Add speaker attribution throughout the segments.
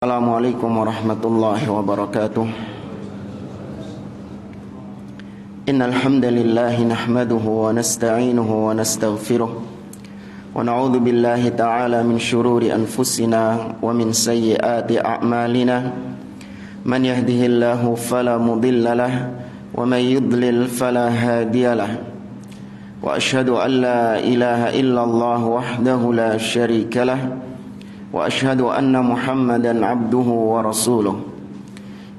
Speaker 1: Assalamualaikum warahmatullahi wabarakatuh. Innal hamdalillah nahmaduhu wa nasta'inuhu wa nastaghfiruh wa na'udzu billahi ta'ala min shururi anfusina wa min sayyiati a'malina. Man yahdihillahu fala mudilla lahu wa man yudlil fala hadiya lahu. Wa asyhadu an la ilaha illallah wahdahu la syarika lahu wa asyhadu anna Muhammadan abduhu wa rasuluh.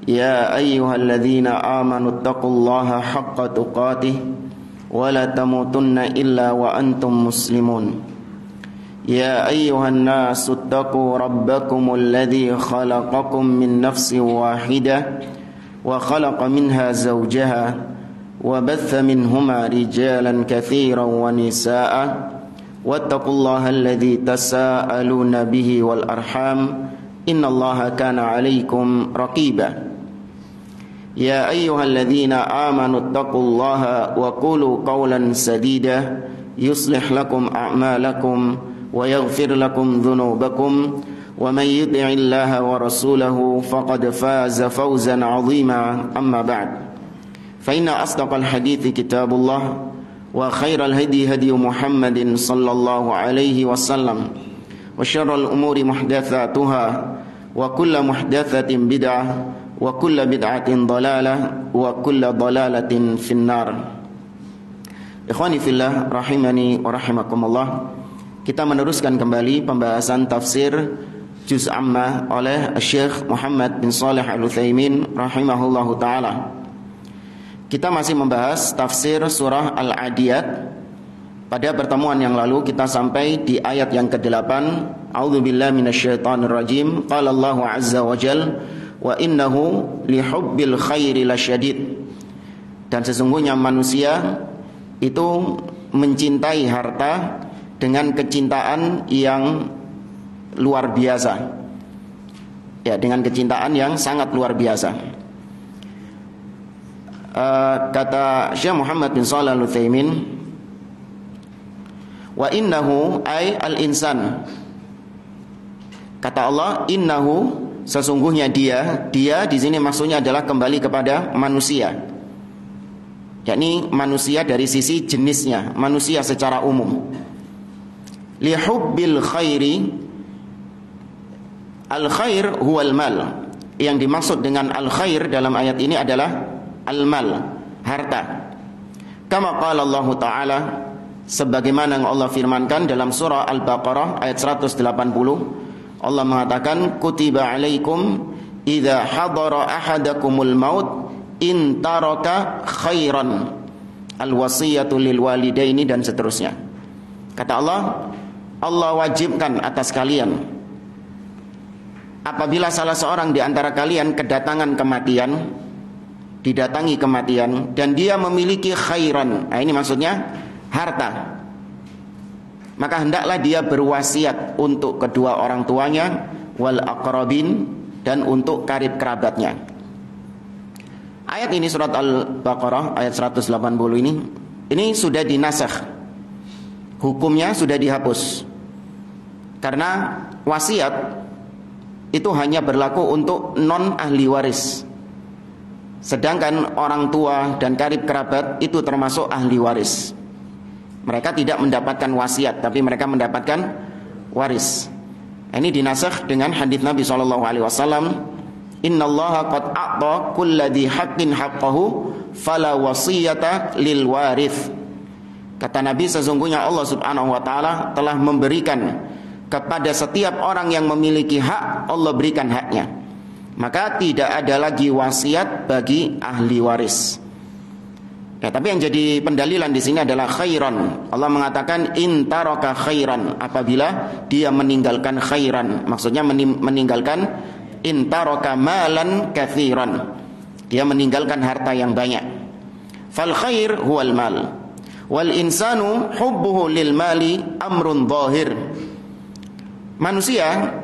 Speaker 1: Ya ayyuhalladzina amanu taqullaha haqqa tuqatih wa la tamutunna illa wa antum muslimun. Ya ayyuhan nasu taqu rabbakumul ladzi khalaqakum min nafsin wahidah wa khalaqa minha zawjaha wa batha minhuma rijalan katsiran wa nisaa'a wattaqullaha alladzi tasaaluna bihi wal arham innallaha kana 'alaikum raqiba. Ya ayyuhalladzina amanu taqullaha wa qulu qawlan sadida yuslih lakum a'malakum wa yaghfir lakum dhunubakum wa man yuti'illaha wa rasulahu faqad faza fawzan 'azima. Amma ba'd, fa inna asdaqal hadithi kitabullah wa khairal hadi hadi Muhammadin sallallahu alaihi wasallam wa syarrul umuri muhdatsatuha wa kullu muhdatsatin bid'ah wa kullu bid'atin dhalalah wa kullu dhalalatin finnar. Ikhwani fillah rahimani wa rahimakumullah. Kita meneruskan kembali pembahasan tafsir Juz Amma oleh Syekh Muhammad bin Shalih Al-Utsaimin rahimahullahu taala. Kita masih membahas tafsir surah Al-Adiyat. Pada pertemuan yang lalu kita sampai di ayat yang ke-8. A'udzubillahi minasyaitonir rajim. Qala Allahu azza wa jalla wa innahu lihubbil khairi lasyadid. Dan sesungguhnya manusia itu mencintai harta dengan kecintaan yang luar biasa. Ya, dengan kecintaan yang sangat luar biasa. Kata Syekh Muhammad bin Shalih Al-Utsaimin, wa innahu ay al-insan. Kata Allah, innahu, sesungguhnya dia di sini maksudnya adalah kembali kepada manusia. Yakni manusia dari sisi jenisnya, manusia secara umum. Li hubbil khairi, al-khair huwal mal. Yang dimaksud dengan al-khair dalam ayat ini adalah al-mal, harta. Kama qala Allah Ta'ala, sebagaimana yang Allah firmankan dalam surah Al-Baqarah ayat 180, Allah mengatakan, kutiba alaikum idza hadara ahadakumul maut in taraka khairan al-wasiyatu lil walidaini, dan seterusnya. Kata Allah, Allah wajibkan atas kalian apabila salah seorang di antara kalian kedatangan kematian, didatangi kematian, dan dia memiliki khairan, nah ini maksudnya harta, maka hendaklah dia berwasiat untuk kedua orang tuanya, wal aqrabin, dan untuk karib kerabatnya. Ayat ini surat Al-Baqarah ayat 180 ini sudah dinasakh, hukumnya sudah dihapus, karena wasiat itu hanya berlaku untuk non ahli waris. Sedangkan orang tua dan karib kerabat itu termasuk ahli waris. Mereka tidak mendapatkan wasiat, tapi mereka mendapatkan waris. Ini dinasakh dengan hadis Nabi SAW, innallaha qad a'ta kulladzi haqqin haqqahu fala wasiyata lil warith. Kata Nabi, sesungguhnya Allah Subhanahu wa taala telah memberikan kepada setiap orang yang memiliki hak, Allah berikan haknya. Maka tidak ada lagi wasiat bagi ahli waris. Ya, tapi yang jadi pendalilan di sini adalah khairan. Allah mengatakan in taraka khairan, apabila dia meninggalkan khairan. Maksudnya meninggalkan in taraka malan katsiran. Dia meninggalkan harta yang banyak. Fal khair huwal mal. Wal insanu hubbuhu lil mali amrun zahir. Manusia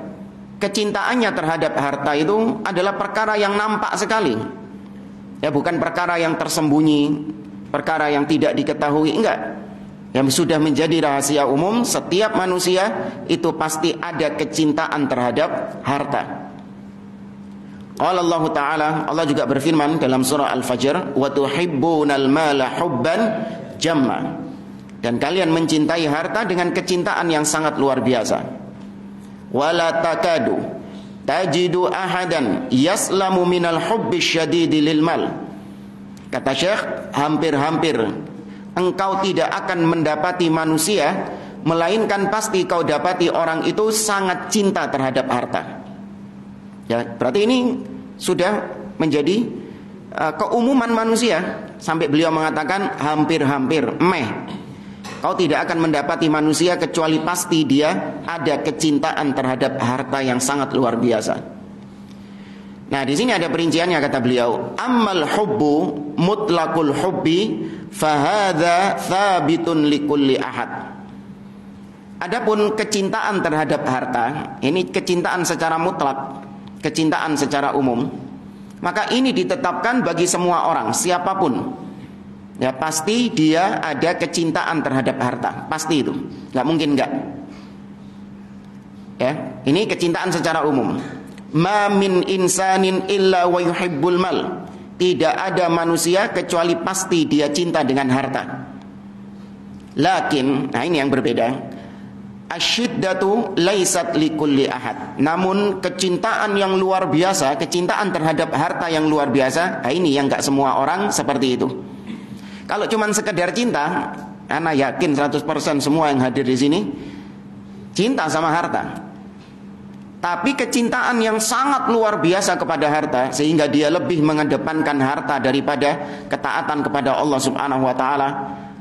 Speaker 1: kecintaannya terhadap harta itu adalah perkara yang nampak sekali. Ya, bukan perkara yang tersembunyi, perkara yang tidak diketahui, enggak. Yang sudah menjadi rahasia umum, setiap manusia itu pasti ada kecintaan terhadap harta. Qala Allah Ta'ala, Allah juga berfirman dalam surah Al-Fajr, wa tuhibbunal mala hubban jamma. Dan kalian mencintai harta dengan kecintaan yang sangat luar biasa. Wala takadu tajidu ahadan yaslamu minal hubbi syadidi lil mal. Kata Syekh, hampir-hampir engkau tidak akan mendapati manusia, melainkan pasti kau dapati orang itu sangat cinta terhadap harta. Ya, berarti ini sudah menjadi keumuman manusia. Sampai beliau mengatakan hampir-hampir, kau tidak akan mendapati manusia kecuali pasti dia ada kecintaan terhadap harta yang sangat luar biasa. Nah, di sini ada perinciannya, kata beliau, ammal hubbu mutlaqul hubbi fahadha thabitun likulli ahad. Adapun kecintaan terhadap harta, ini kecintaan secara mutlak, kecintaan secara umum, maka ini ditetapkan bagi semua orang, siapapun. Ya, pasti dia ada kecintaan terhadap harta, pasti itu, nggak mungkin nggak. Ya, ini kecintaan secara umum. Ma min insanin illa wa yuhibbul mal. Tidak ada manusia kecuali pasti dia cinta dengan harta. Lakin, nah ini yang berbeda. Asyiddatu laisat likulli ahad. Namun kecintaan yang luar biasa, kecintaan terhadap harta yang luar biasa, nah ini yang gak semua orang seperti itu. Kalau cuman sekedar cinta, ana yakin 100% semua yang hadir di sini cinta sama harta. Tapi kecintaan yang sangat luar biasa kepada harta, sehingga dia lebih mengedepankan harta daripada ketaatan kepada Allah Subhanahu wa Ta'ala.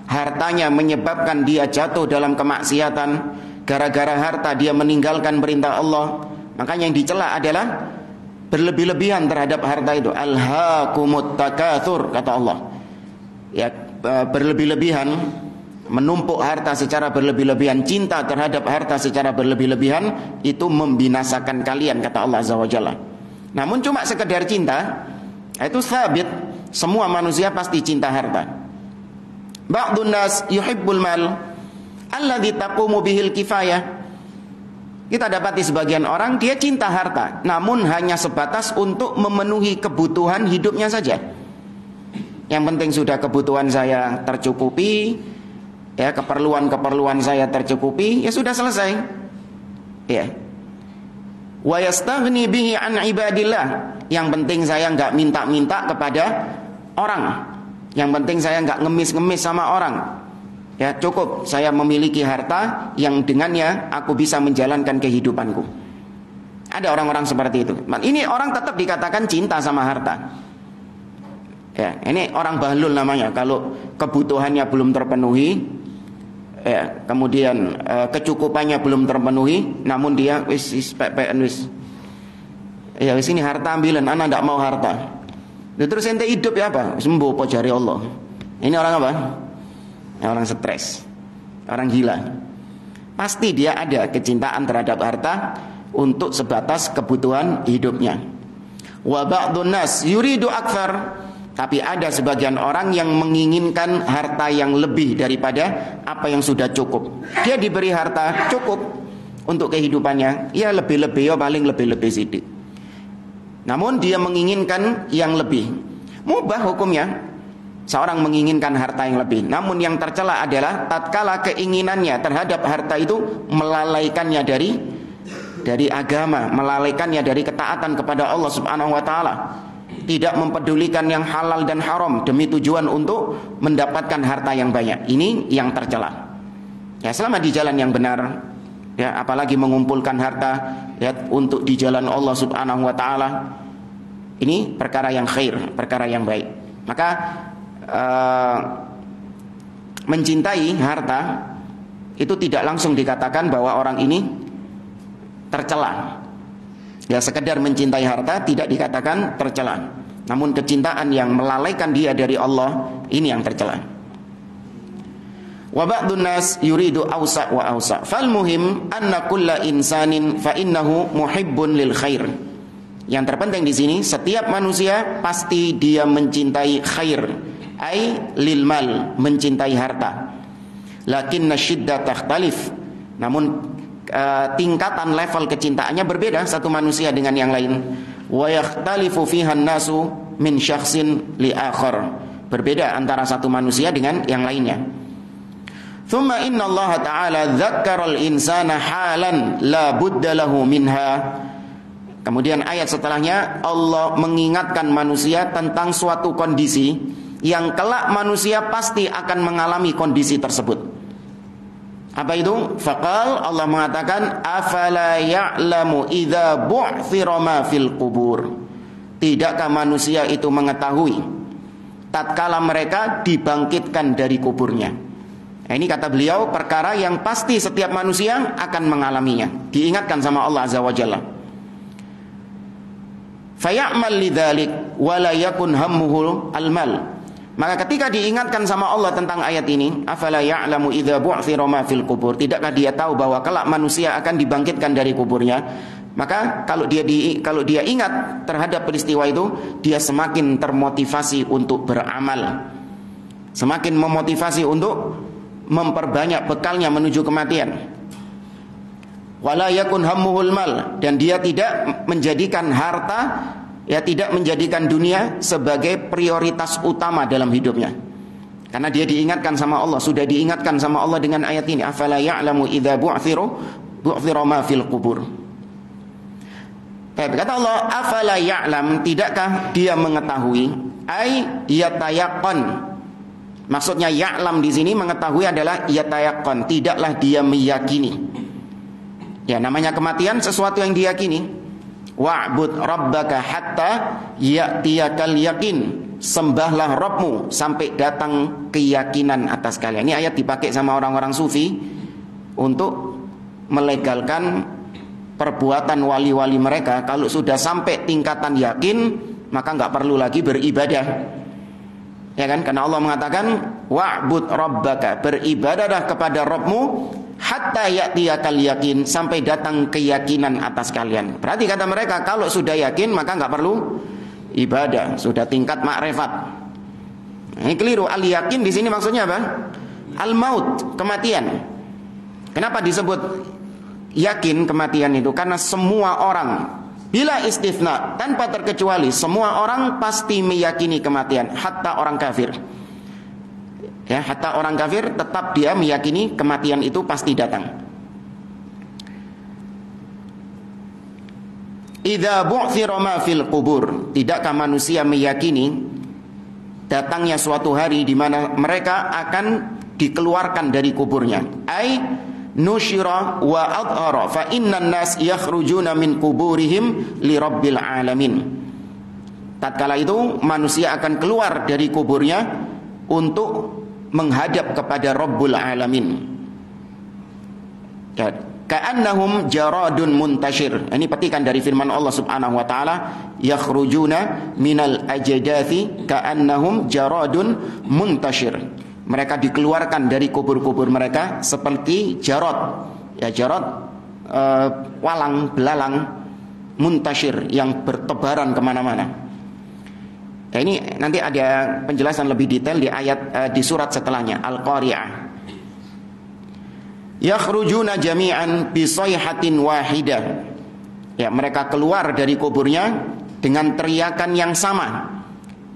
Speaker 1: Hartanya menyebabkan dia jatuh dalam kemaksiatan. Gara-gara harta dia meninggalkan perintah Allah. Makanya yang dicela adalah berlebih-lebihan terhadap harta itu. Alhaakumut takatsur, kata Allah. Ya, berlebih-lebihan, menumpuk harta secara berlebih-lebihan, cinta terhadap harta secara berlebih-lebihan, itu membinasakan kalian, kata Allah Azza wa Jalla. Namun cuma sekedar cinta, itu sabit, semua manusia pasti cinta harta. Ba'dun nas yuhibbul mal alladhi taqumu bihil kifayah. Kita dapati sebagian orang dia cinta harta, namun hanya sebatas untuk memenuhi kebutuhan hidupnya saja. Yang penting sudah kebutuhan saya tercukupi, ya, keperluan saya tercukupi, ya sudah selesai. Ya. Wa yastaghni bihi an ibadillah. Yang penting saya enggak minta-minta kepada orang. Yang penting saya enggak ngemis-ngemis sama orang. Ya, cukup saya memiliki harta yang dengannya aku bisa menjalankan kehidupanku. Ada orang-orang seperti itu. Ini orang tetap dikatakan cinta sama harta. Ya, ini orang bahlul namanya. Kalau kebutuhannya belum terpenuhi, ya, kemudian kecukupannya belum terpenuhi, namun dia wis ya wis ini harta ambilan, anak ndak mau harta. Terus ente hidup ya apa? Sembuh po jari Allah. Ini orang apa? Ya, orang stres, orang gila. Pasti dia ada kecintaan terhadap harta untuk sebatas kebutuhan hidupnya. Wa ba'dun nas yuridu akthar. Tapi ada sebagian orang yang menginginkan harta yang lebih daripada apa yang sudah cukup. Dia diberi harta cukup untuk kehidupannya, ya lebih-lebih, ya paling lebih-lebih sedikit. Namun dia menginginkan yang lebih. Mubah hukumnya seorang menginginkan harta yang lebih. Namun yang tercela adalah tatkala keinginannya terhadap harta itu melalaikannya dari agama, melalaikannya dari ketaatan kepada Allah Subhanahu wa Ta'ala. Tidak mempedulikan yang halal dan haram demi tujuan untuk mendapatkan harta yang banyak. Ini yang tercela. Ya, selama di jalan yang benar, ya, apalagi mengumpulkan harta, ya, untuk di jalan Allah Subhanahu wa Ta'ala, ini perkara yang khair, perkara yang baik. Maka mencintai harta itu tidak langsung dikatakan bahwa orang ini tercela. Ya, sekedar mencintai harta tidak dikatakan tercela. Namun kecintaan yang melalaikan dia dari Allah, ini yang tercela. Wa ba'dun nas yuridu awsa' wa awsa'. Fal muhim anna kulla insanin fa innahu muhibbun lil khair. Yang terpenting di sini, setiap manusia pasti dia mencintai khair, ai lil mal, mencintai harta. Lakinna syiddah takhtalif. Namun tingkatan level kecintaannya berbeda satu manusia dengan yang lain. wa yakhtalifu fiha an-nasu min syakhsin li akhar. Berbeda antara satu manusia dengan yang lainnya. Thumma inna Allah ta'ala dzakkara al-insana halan la budda lahu minha. Kemudian ayat setelahnya Allah mengingatkan manusia tentang suatu kondisi yang kelak manusia pasti akan mengalami kondisi tersebut. Apa itu? Faqal, Allah mengatakan, afala ya'lamu idza bu'thira ma fil qubur. Tidakkah manusia itu mengetahui tatkala mereka dibangkitkan dari kuburnya? Nah, ini kata beliau perkara yang pasti setiap manusia akan mengalaminya. Diingatkan sama Allah Azza wa Jalla. Faya'mal lidzalik wa la yakun hammuhu al-mal. Maka ketika diingatkan sama Allah tentang ayat ini, afala ya'lamu idza bu'thira ma fil qubur, tidakkah dia tahu bahwa kelak manusia akan dibangkitkan dari kuburnya? Maka kalau dia ingat terhadap peristiwa itu, dia semakin termotivasi untuk beramal. Semakin memotivasi untuk memperbanyak bekalnya menuju kematian. Wala yakun hammuhul mal, dan dia tidak menjadikan harta, tidak menjadikan dunia sebagai prioritas utama dalam hidupnya. Karena dia diingatkan sama Allah, sudah diingatkan sama Allah dengan ayat ini, afala ya'lamu idza bu'thira ma fil qubur. Kata Allah, afala ya'lam, tidakkah dia mengetahui? Ai yatayaqqan. Maksudnya ya'lam di sini mengetahui adalah yatayaqqan, tidaklah dia meyakini. Ya, namanya kematian sesuatu yang diyakini. Wa'bud rabbaka hatta ya'tiyakal yakin. Sembahlah Rabbmu sampai datang keyakinan atas kalian. Ini ayat dipakai sama orang-orang sufi untuk melegalkan perbuatan wali-wali mereka. Kalau sudah sampai tingkatan yakin, maka nggak perlu lagi beribadah. Ya kan? Karena Allah mengatakan wa'bud rabbaka, beribadahlah kepada Rabbmu hatta ya'tiyakal yakin, sampai datang keyakinan atas kalian. Berarti kata mereka, kalau sudah yakin maka nggak perlu ibadah, sudah tingkat makrifat. Ini keliru. Al yakin di sini maksudnya apa? Al maut, kematian. Kenapa disebut yakin kematian itu? Karena semua orang, bila istisna, tanpa terkecuali, semua orang pasti meyakini kematian, hatta orang kafir. Ya, hatta orang kafir tetap dia meyakini kematian itu pasti datang. Idza bu'thira ma fil qubur, tidakkah manusia meyakini datangnya suatu hari di mana mereka akan dikeluarkan dari kuburnya? Ai nusyira wa adhara fa innan nas yakhrujuna min kuburihim li rabbil alamin. Tatkala itu manusia akan keluar dari kuburnya untuk menghadap kepada Rabbul Alamin. Ka'annahum jaradun muntashir. Ini petikan dari firman Allah Subhanahu wa taala, yakhrujuna minal ajdathi ka'annahum jaradun muntashir. Mereka dikeluarkan dari kubur-kubur mereka seperti jarad. Ya, jarad walang belalang muntashir yang bertebaran kemana-mana. Ya, ini nanti ada penjelasan lebih detail di ayat di surat setelahnya, Al-Qari'ah. Yakhrujuna jami'an bi sayhatin wahidah. Ya, mereka keluar dari kuburnya dengan teriakan yang sama.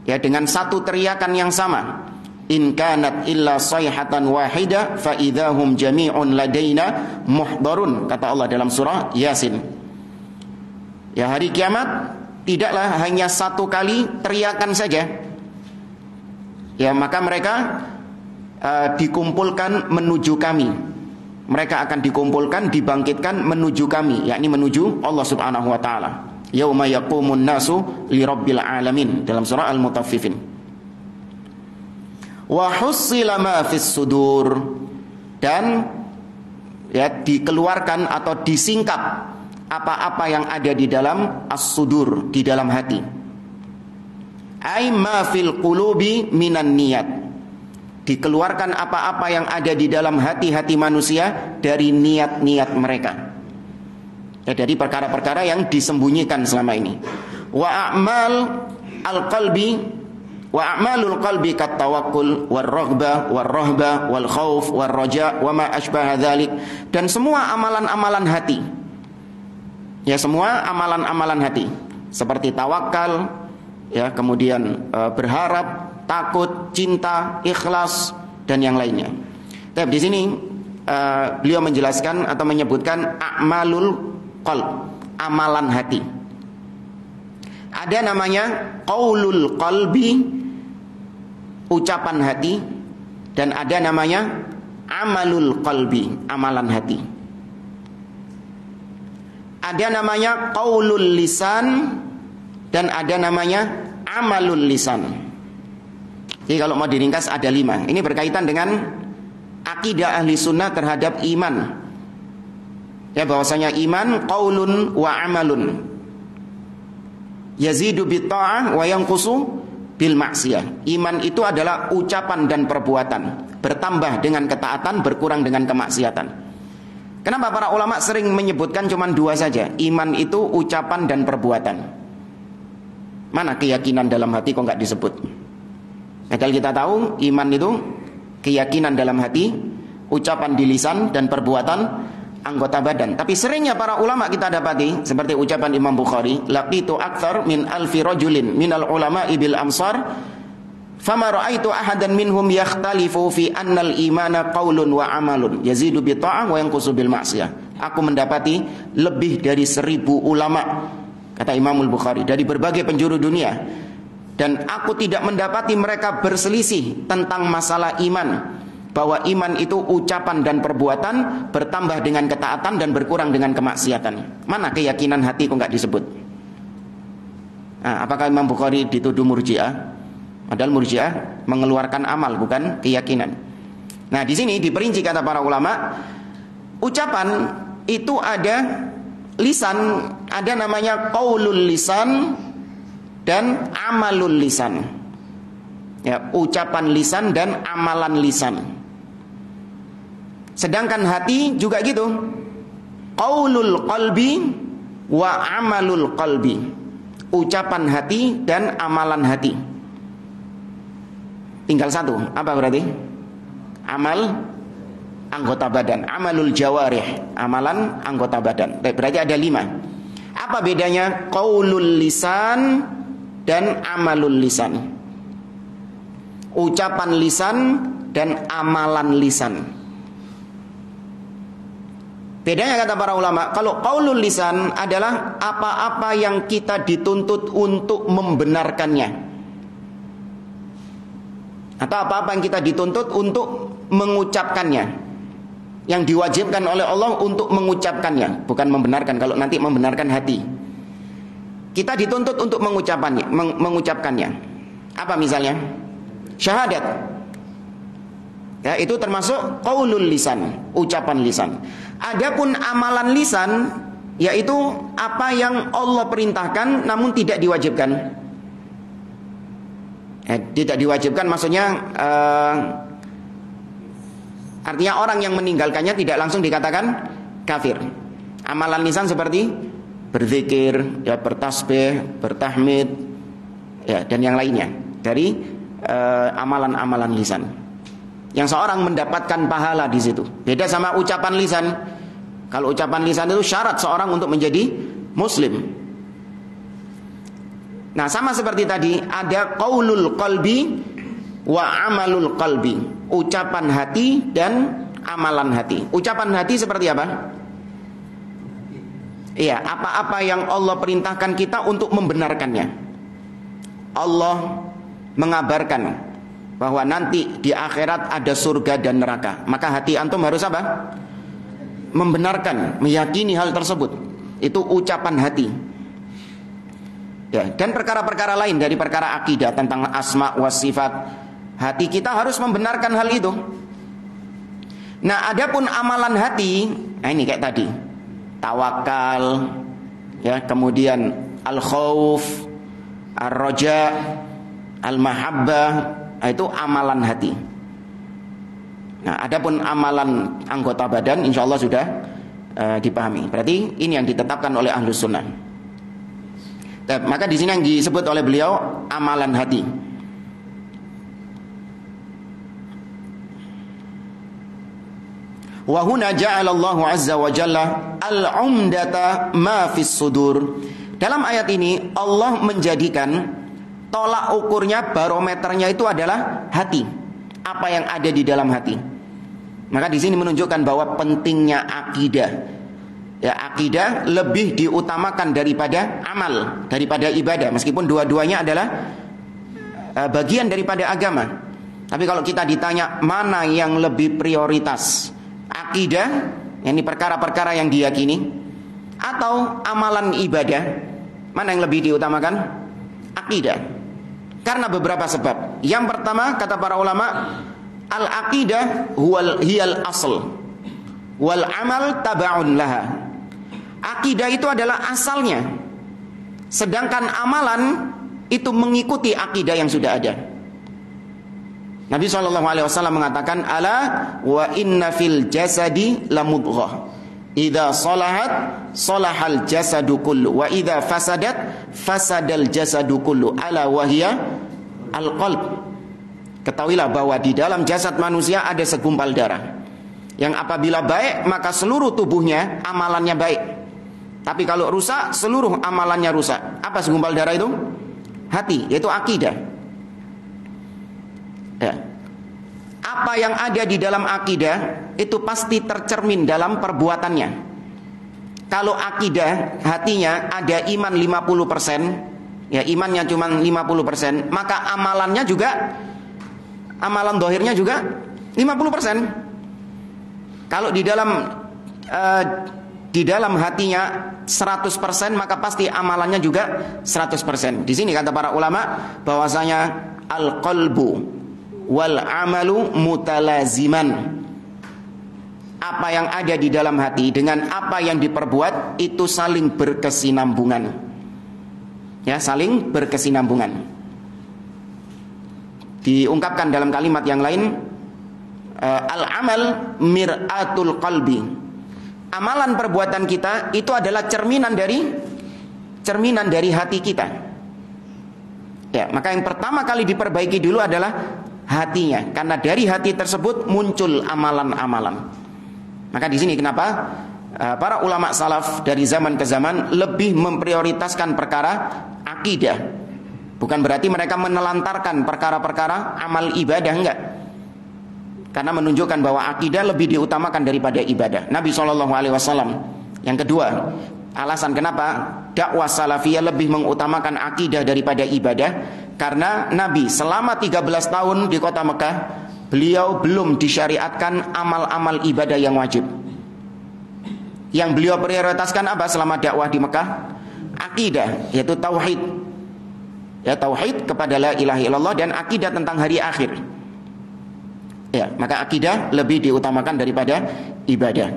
Speaker 1: Ya, dengan satu teriakan yang sama. In kanat illa sayhatan wahidah fa idzahum jami'un ladaina muhdharun, kata Allah dalam surah Yasin. Ya, hari kiamat tidaklah hanya satu kali teriakan saja. Ya, maka mereka dikumpulkan menuju kami. Mereka akan dikumpulkan, dibangkitkan menuju kami, yakni menuju Allah Subhanahu wa taala. Yauma yaqumun nasu li rabbil alamin, dalam surah Al-Mutaffifin. Wa hussila ma fis sudur, dan ya dikeluarkan atau disingkap apa-apa yang ada di dalam as-sudur, di dalam hati. Ai ma fil qulubi minan niyat. Dikeluarkan apa-apa yang ada di dalam hati-hati manusia dari niat-niat mereka. Ya, dari perkara-perkara yang disembunyikan selama ini. Wa a'mal al-qalbi wa a'malul qalbi kat tawakkul war raghbah war rahbah wal khauf war raja wa ma asbaha dzalik, dan semua amalan-amalan hati. Ya, semua amalan-amalan hati seperti tawakal, ya, kemudian berharap, takut, cinta, ikhlas, dan yang lainnya. Tapi di sini beliau menjelaskan atau menyebutkan a'malul qalb, amalan hati. Ada namanya qaulul qalbi, ucapan hati, dan ada namanya amalul qalbi, amalan hati. Ada namanya qaulul lisan dan ada namanya amalul lisan. Jadi kalau mau diringkas ada 5. Ini berkaitan dengan akidah ahli sunnah terhadap iman. Ya, bahwasanya iman qaulun wa amalun. Yazidu bit ta'ah wa yanqusu bil maksiyah. Iman itu adalah ucapan dan perbuatan, bertambah dengan ketaatan, berkurang dengan kemaksiatan. Kenapa para ulama sering menyebutkan cuma 2 saja? Iman itu ucapan dan perbuatan. Mana keyakinan dalam hati kok nggak disebut? Padahal kita tahu iman itu keyakinan dalam hati, ucapan di lisan, dan perbuatan anggota badan. Tapi seringnya para ulama kita dapati seperti ucapan Imam Bukhari, laqitu aktsar min alfi rajulin minal ulama'i bil amsar fama ra'aitu ahadan minhum yakhtalifu fi annal imana qaulun wa amalun yazidu bi ta'ah wa yanqusu bil ma'siyah. Aku mendapati lebih dari 1000 ulama, kata Imam Bukhari, dari berbagai penjuru dunia, dan aku tidak mendapati mereka berselisih tentang masalah iman, bahwa iman itu ucapan dan perbuatan, bertambah dengan ketaatan dan berkurang dengan kemaksiatan. Mana keyakinan hati kok nggak disebut? Nah, apakah Imam Bukhari dituduh murji'ah? Padahal murji'ah mengeluarkan amal, bukan keyakinan. Nah, di sini diperinci kata para ulama, ucapan itu ada lisan, ada namanya qaulul lisan dan amalul lisan. Ya, ucapan lisan dan amalan lisan. Sedangkan hati juga gitu. Qaulul qalbi wa amalul qalbi. Ucapan hati dan amalan hati. Tinggal 1, apa berarti? Amal anggota badan, amalul jawarih, amalan anggota badan. Berarti ada 5. Apa bedanya qaulul lisan dan amalul lisan? Ucapan lisan dan amalan lisan. Bedanya kata para ulama, kalau qaulul lisan adalah apa-apa yang kita dituntut untuk membenarkannya, atau apa-apa yang kita dituntut untuk mengucapkannya, yang diwajibkan oleh Allah untuk mengucapkannya, bukan membenarkan. Kalau nanti membenarkan hati, kita dituntut untuk mengucapkannya. Apa misalnya? Syahadat. Ya, itu termasuk qaulul lisan, ucapan lisan. Adapun amalan lisan, yaitu apa yang Allah perintahkan namun tidak diwajibkan. Tidak diwajibkan maksudnya artinya orang yang meninggalkannya tidak langsung dikatakan kafir. Amalan lisan seperti berzikir, ya, bertasbih, bertahmid, ya, dan yang lainnya dari amalan-amalan lisan, yang seorang mendapatkan pahala di situ. Beda sama ucapan lisan. Kalau ucapan lisan itu syarat seorang untuk menjadi muslim. Nah, sama seperti tadi, ada qaulul qalbi wa amalul qalbi, ucapan hati dan amalan hati. Ucapan hati seperti apa? Iya, apa-apa yang Allah perintahkan kita untuk membenarkannya. Allah mengabarkan bahwa nanti di akhirat ada surga dan neraka. Maka hati antum harus apa? Membenarkan, meyakini hal tersebut. Itu ucapan hati. Ya, dan perkara-perkara lain dari perkara akidah tentang asma wa sifat, hati kita harus membenarkan hal itu. Nah, adapun amalan hati, nah ini kayak tadi, tawakal, ya, kemudian al-khauf, ar-raja, al-mahabbah, itu amalan hati. Nah, adapun amalan anggota badan, insya Allah sudah dipahami. Berarti ini yang ditetapkan oleh Ahlus Sunnah. Maka di sini yang disebut oleh beliau amalan hati. Wa huna ja'ala Allahu azza wa jalla al-umdata ma fis sudur dalam ayat ini Allah menjadikan tolak ukurnya, barometernya itu adalah hati. Apa yang ada di dalam hati. Maka di sini menunjukkan bahwa pentingnya akidah. Ya, akidah lebih diutamakan daripada amal, daripada ibadah, meskipun dua-duanya adalah bagian daripada agama. Tapi kalau kita ditanya mana yang lebih prioritas, akidah, yakni perkara-perkara yang diyakini, atau amalan ibadah, mana yang lebih diutamakan? Akidah. Karena beberapa sebab. Yang pertama, kata para ulama, al-aqidah hiyal asl wal amal taba'un laha. Akidah itu adalah asalnya, sedangkan amalan itu mengikuti akidah yang sudah ada. Nabi SAW mengatakan, ala wa inna fil jasadi lamudghah idza salahat salahal jasadu kullu wa idza fasadat fasadal jasadu kullu ala wahia al-qalb. Ketahuilah bahwa di dalam jasad manusia ada segumpal darah yang apabila baik maka seluruh tubuhnya amalannya baik. Tapi kalau rusak seluruh amalannya rusak. Apa segumpal darah itu? Hati, yaitu akidah. Ya. Apa yang ada di dalam akidah itu pasti tercermin dalam perbuatannya. Kalau akidah hatinya ada iman 50%, ya imannya cuma 50%, maka amalannya juga, amalan dohirnya juga 50%. Kalau di dalam hatinya 100%, maka pasti amalannya juga 100%. Di sini kata para ulama bahwasanya al-qalbu wal amalu mutalaziman. Apa yang ada di dalam hati dengan apa yang diperbuat itu saling berkesinambungan. Ya, saling berkesinambungan. Diungkapkan dalam kalimat yang lain, al-amal mir'atul qalbi. Amalan perbuatan kita itu adalah cerminan dari hati kita. Ya, maka yang pertama kali diperbaiki dulu adalah hatinya, karena dari hati tersebut muncul amalan-amalan. Maka di sini kenapa para ulama salaf dari zaman ke zaman lebih memprioritaskan perkara akidah. Bukan berarti mereka menelantarkan perkara-perkara amal ibadah, enggak. Karena menunjukkan bahwa akidah lebih diutamakan daripada ibadah. Nabi SAW. Yang kedua, alasan kenapa dakwah salafiyah lebih mengutamakan akidah daripada ibadah, karena Nabi selama 13 tahun di kota Mekah, beliau belum disyariatkan amal-amal ibadah yang wajib. Yang beliau prioritaskan apa selama dakwah di Mekah? Akidah, yaitu tauhid. Ya, tauhid kepada la ilaha illallah dan akidah tentang hari akhir. Ya, maka akidah lebih diutamakan daripada ibadah.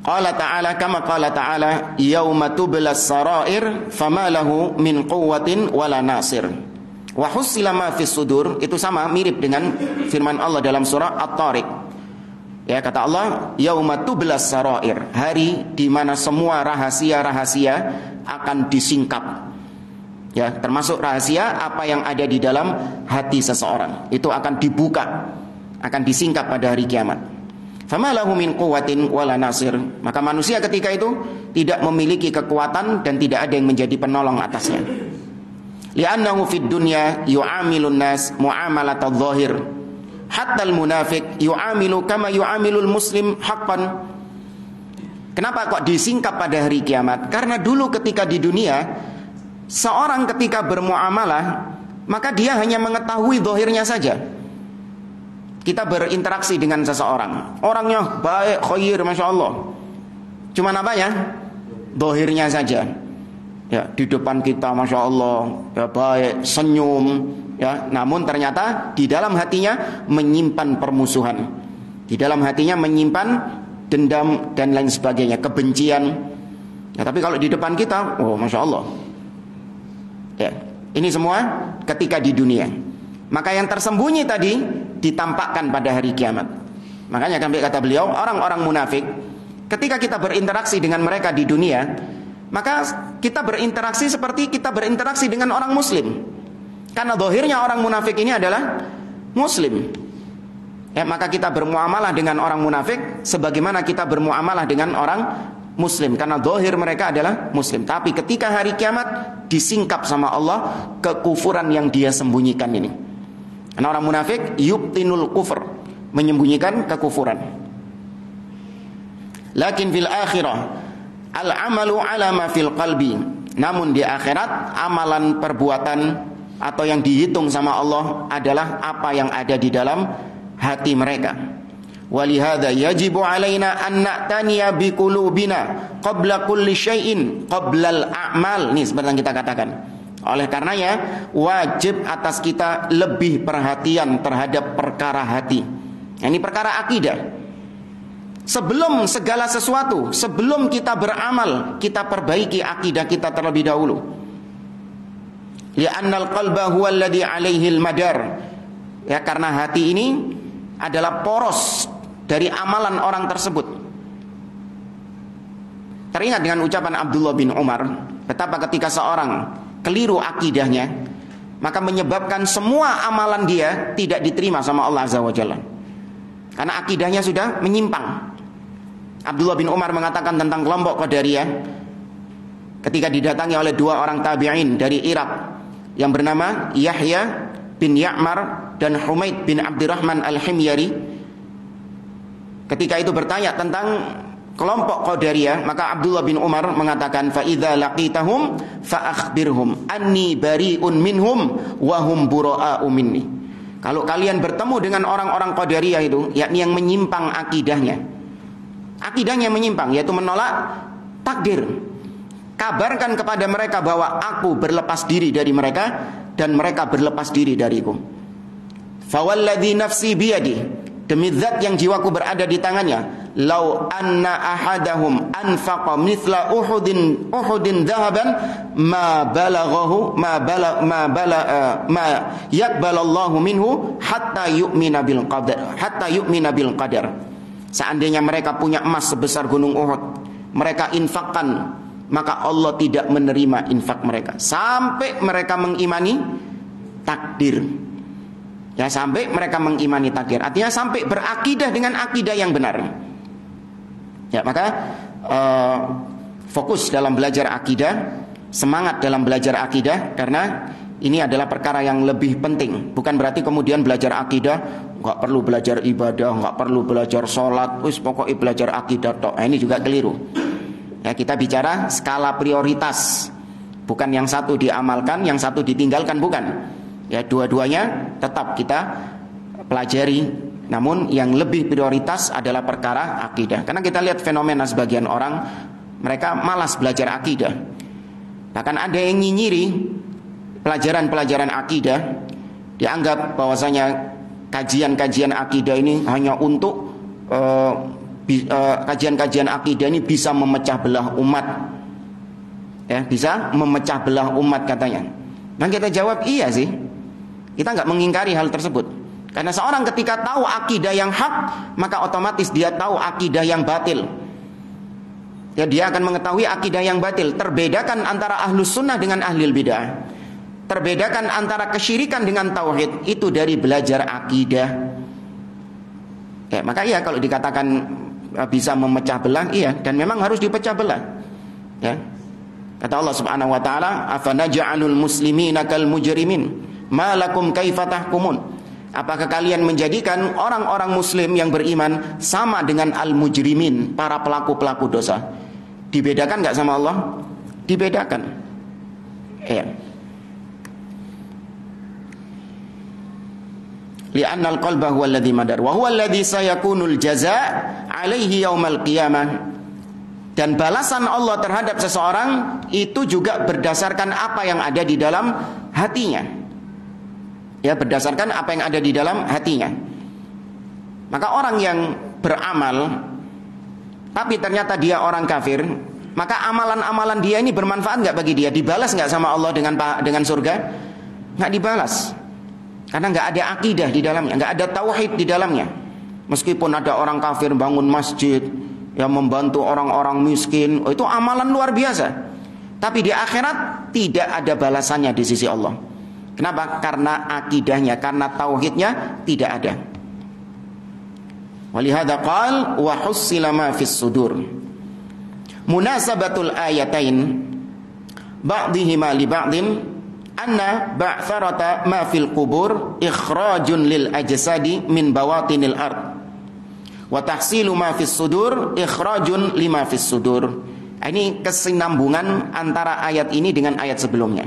Speaker 1: Qala ta'ala kama qala ta'ala yauma tublas sarair fama lahu min quwwatin wala nasir. Wa husila ma fis sudur, itu sama mirip dengan firman Allah dalam surah At-Tariq. Ya, kata Allah, yauma tublas sarair, hari di mana semua rahasia-rahasia akan disingkap. Ya, termasuk rahasia apa yang ada di dalam hati seseorang. Itu akan dibuka, akan disingkap pada hari kiamat. Fama lahu min quwwatin wala nasir. Maka manusia ketika itu tidak memiliki kekuatan dan tidak ada yang menjadi penolong atasnya. Li'annahu fid dunya yu'amilun nas mu'amalatadh dhahir. Hatta al-munafiq yu'amilu kama yu'amilul muslim haqqan. Kenapa kok disingkap pada hari kiamat? Karena dulu ketika di dunia, seorang ketika bermuamalah, maka dia hanya mengetahui zahirnya saja. Kita berinteraksi dengan seseorang, orangnya baik, khair, masya Allah. Cuma apa ya? Zahirnya saja. Ya, di depan kita masya Allah, ya baik, senyum, ya. Namun ternyata di dalam hatinya menyimpan permusuhan. Di dalam hatinya menyimpan dendam dan lain sebagainya, kebencian. Ya, tapi kalau di depan kita, oh masya Allah. Ya, ini semua ketika di dunia. Maka yang tersembunyi tadi ditampakkan pada hari kiamat. Makanya kata beliau, orang-orang munafik, ketika kita berinteraksi dengan mereka di dunia, maka kita berinteraksi seperti kita berinteraksi dengan orang muslim. Karena zahirnya orang munafik ini adalah muslim. Ya, maka kita bermuamalah dengan orang munafik sebagaimana kita bermuamalah dengan orang muslim, karena zahir mereka adalah muslim. Tapi ketika hari kiamat disingkap sama Allah kekufuran yang dia sembunyikan ini. Karena orang munafik yubtinul kufur, menyembunyikan kekufuran. Lakin fil akhirah al-amalu ala ma fil qalbi. Namun di akhirat amalan perbuatan atau yang dihitung sama Allah adalah apa yang ada di dalam hati mereka. Walihada yajibu alaina an na'taniya biqulubina qabla kulli syai'in qabla al-a'mal. Ini seperti yang kita katakan. Oleh karenanya wajib atas kita lebih perhatian terhadap perkara hati. Ini perkara akidah. Sebelum segala sesuatu, sebelum kita beramal, kita perbaiki akidah kita terlebih dahulu. Li'annal qalba huwa alladhi 'alaihi al-madar. Ya, karena hati ini adalah poros dari amalan orang tersebut. Teringat dengan ucapan Abdullah bin Umar, betapa ketika seorang keliru akidahnya, maka menyebabkan semua amalan dia tidak diterima sama Allah Azza wa Jalla, karena akidahnya sudah menyimpang. Abdullah bin Umar mengatakan tentang kelompok Qadariyah ketika didatangi oleh dua orang tabi'in dari Irak yang bernama Yahya bin Ya'mar dan Humaid bin Abdurrahman al-Himyari. Ketika itu bertanya tentang kelompok Qadariyah, maka Abdullah bin Umar mengatakan, fa idza laqitahum fa akhbirhum anni bari'un minhum wa hum bura'u minni. Kalau kalian bertemu dengan orang-orang Qadariyah itu, yakni yang menyimpang akidahnya menyimpang, yaitu menolak takdir, kabarkan kepada mereka bahwa aku berlepas diri dari mereka dan mereka berlepas diri dariku. Fawalladzi nafsi biyadi, demi zat yang jiwaku berada di tangannya, lau anna ahadahum anfaqa mithla uhudin dhahaban ma balaghahu ma yaqbalallahu minhu hatta yu'mina bil qadar. Seandainya mereka punya emas sebesar gunung Uhud, mereka infakkan, maka Allah tidak menerima infak mereka sampai mereka mengimani takdir. Ya, sampai mereka mengimani takdir, artinya sampai berakidah dengan akidah yang benar. Ya, maka fokus dalam belajar akidah, semangat dalam belajar akidah, karena ini adalah perkara yang lebih penting. Bukan berarti kemudian belajar akidah nggak perlu belajar ibadah, nggak perlu belajar sholat, pokoknya belajar akidah tok. Ini juga keliru. Ya, kita bicara skala prioritas, bukan yang satu diamalkan, yang satu ditinggalkan, bukan. Ya, dua-duanya tetap kita pelajari, namun yang lebih prioritas adalah perkara akidah. Karena kita lihat fenomena sebagian orang, mereka malas belajar akidah. Bahkan ada yang nyinyiri pelajaran-pelajaran akidah, dianggap bahwasanya kajian-kajian akidah ini hanya untuk kajian-kajian akidah ini bisa memecah belah umat. Ya, bisa memecah belah umat katanya. Dan kita jawab iya sih. Kita nggak mengingkari hal tersebut. Karena seorang ketika tahu akidah yang hak, maka otomatis dia tahu akidah yang batil. Ya, dia akan mengetahui akidah yang batil. Terbedakan antara ahlus sunnah dengan ahlul bidah. Terbedakan antara kesyirikan dengan tauhid itu dari belajar akidah. Ya, maka iya kalau dikatakan bisa memecah belah, iya, dan memang harus dipecah belah. Ya. Kata Allah Subhanahu wa taala, "Afanaj'alul muslimina kal mujrimin? Ma lakum kaifa tahkumun?" Apakah kalian menjadikan orang-orang muslim yang beriman sama dengan al-mujrimin, para pelaku-pelaku dosa? Dibedakan enggak sama Allah? Dibedakan. Ya. Li'anna al-qalba huwa alladhi madar wa huwa alladhi sayakunul jazaa 'alaihi yaumal qiyamah. Dan balasan Allah terhadap seseorang itu juga berdasarkan apa yang ada di dalam hatinya. Ya, berdasarkan apa yang ada di dalam hatinya. Maka orang yang beramal tapi ternyata dia orang kafir, maka amalan-amalan dia ini bermanfaat nggak bagi dia? Dibalas nggak sama Allah dengan surga? Nggak dibalas, karena nggak ada akidah di dalamnya, nggak ada tauhid di dalamnya. Meskipun ada orang kafir bangun masjid, yang membantu orang-orang miskin, itu amalan luar biasa. Tapi di akhirat tidak ada balasannya di sisi Allah. Kenapa? Karena akidahnya, karena tauhidnya tidak ada. Walihada qal wa hussila ma fis sudur. Munasabatul ayatain ba'dihima li ba'din anna ba'tharata ma fil qubur ikhrajun lil ajsadi min bawatinil ard wa tahsilu ma fis sudur ikhrajun lima fis sudur. Ini kesinambungan antara ayat ini dengan ayat sebelumnya.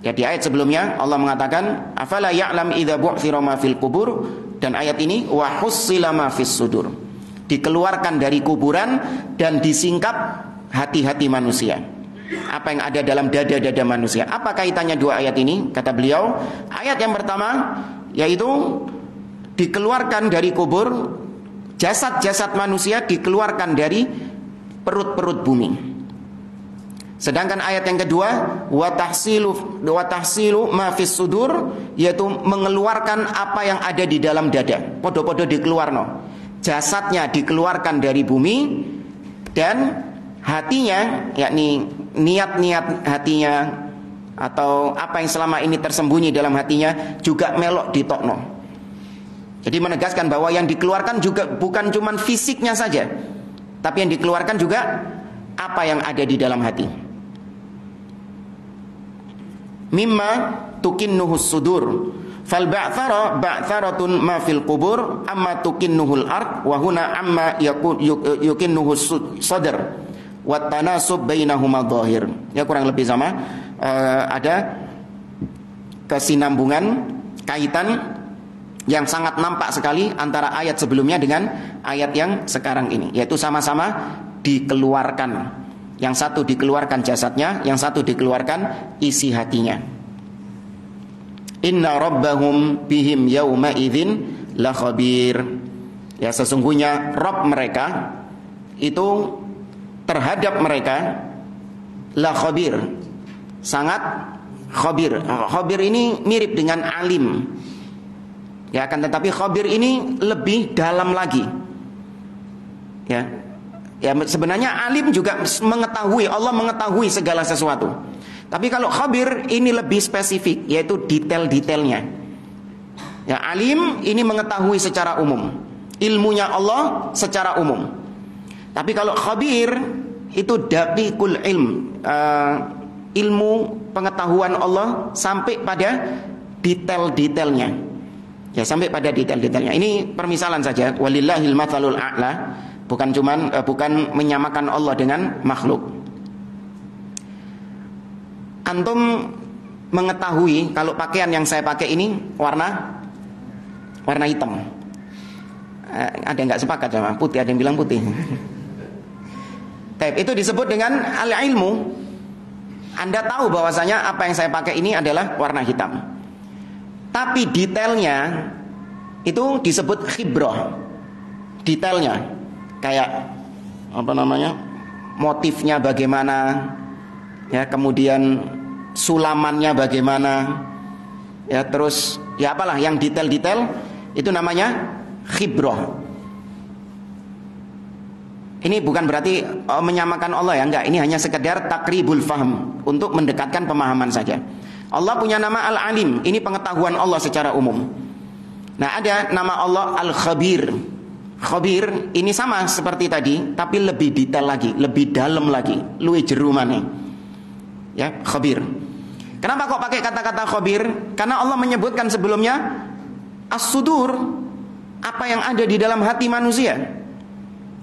Speaker 1: Ya, di ayat sebelumnya Allah mengatakan afala ya'lam idza bu'thira ma fil qubur, dan ayat ini wa hussila ma fis sudur, dikeluarkan dari kuburan dan disingkap hati-hati manusia, apa yang ada dalam dada-dada manusia. Apa kaitannya dua ayat ini? Kata beliau, ayat yang pertama yaitu dikeluarkan dari kubur, jasad-jasad manusia dikeluarkan dari perut-perut bumi. Sedangkan ayat yang kedua wa tahsilu ma fis sudur, yaitu mengeluarkan apa yang ada di dalam dada. Podo-podo dikeluarno. Jasadnya dikeluarkan dari bumi dan hatinya, yakni niat-niat hatinya atau apa yang selama ini tersembunyi dalam hatinya juga melok ditokno. Jadi menegaskan bahwa yang dikeluarkan juga bukan cuma fisiknya saja, tapi yang dikeluarkan juga apa yang ada di dalam hati. Mimma tukinnuhus sudur fal ba'thara ba'tharatun ma fil qubur amma tukinnuhul ard wa huna amma yukinnuhus sadr wa tanasub bainahuma dhahir. Ya, kurang lebih sama. Ada kesinambungan, kaitan yang sangat nampak sekali antara ayat sebelumnya dengan ayat yang sekarang ini, yaitu sama-sama dikeluarkan. Yang satu dikeluarkan jasadnya, yang satu dikeluarkan isi hatinya. Inna rabbahum bihim yawma idzin la khabir. Ya, sesungguhnya Rabb mereka itu terhadap mereka la khabir, sangat khabir. Khabir ini mirip dengan alim. Ya, akan tetapi khabir ini lebih dalam lagi. Ya, sebenarnya alim juga mengetahui, Allah mengetahui segala sesuatu. Tapi kalau khabir ini lebih spesifik, yaitu detail-detailnya. Ya, alim ini mengetahui secara umum, ilmunya Allah secara umum. Tapi kalau khabir itu daqiqul ilm, ilmu pengetahuan Allah sampai pada detail-detailnya. Ya, sampai pada detail-detailnya. Ini permisalan saja. Walillahil matsalul a'la. Bukan menyamakan Allah dengan makhluk. Antum mengetahui kalau pakaian yang saya pakai ini warna hitam. Ada yang nggak sepakat sama putih? Ada yang bilang putih. Itu disebut dengan al-ilmu. Anda tahu bahwasanya apa yang saya pakai ini adalah warna hitam. Tapi detailnya itu disebut khibrah. Detailnya kayak apa namanya, motifnya bagaimana, ya, kemudian sulamannya bagaimana, ya, terus ya apalah yang detail-detail itu namanya khibrah. Ini bukan berarti menyamakan Allah, ya, enggak. Ini hanya sekedar takribul faham, untuk mendekatkan pemahaman saja. Allah punya nama Al-Alim, ini pengetahuan Allah secara umum. Nah, ada nama Allah Al-Khabir. Khabir ini sama seperti tadi, tapi lebih detail lagi, lebih dalam lagi, luwih jero maneh. Ya, khabir. Kenapa kok pakai kata-kata khabir? Karena Allah menyebutkan sebelumnya as-sudur, apa yang ada di dalam hati manusia.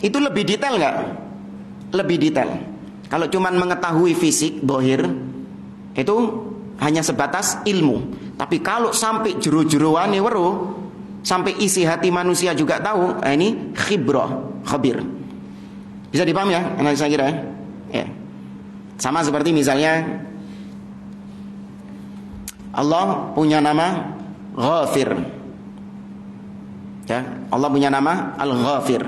Speaker 1: Itu lebih detail enggak? Lebih detail. Kalau cuman mengetahui fisik, dohir, itu hanya sebatas ilmu. Tapi kalau sampai jero-jeroane weruh, sampai isi hati manusia juga tahu, ini khibrah, khabir. Bisa dipaham ya analisa saya kira? Ya. Sama seperti misalnya Allah punya nama Ghafir. Ya, Allah punya nama Al-Ghafir.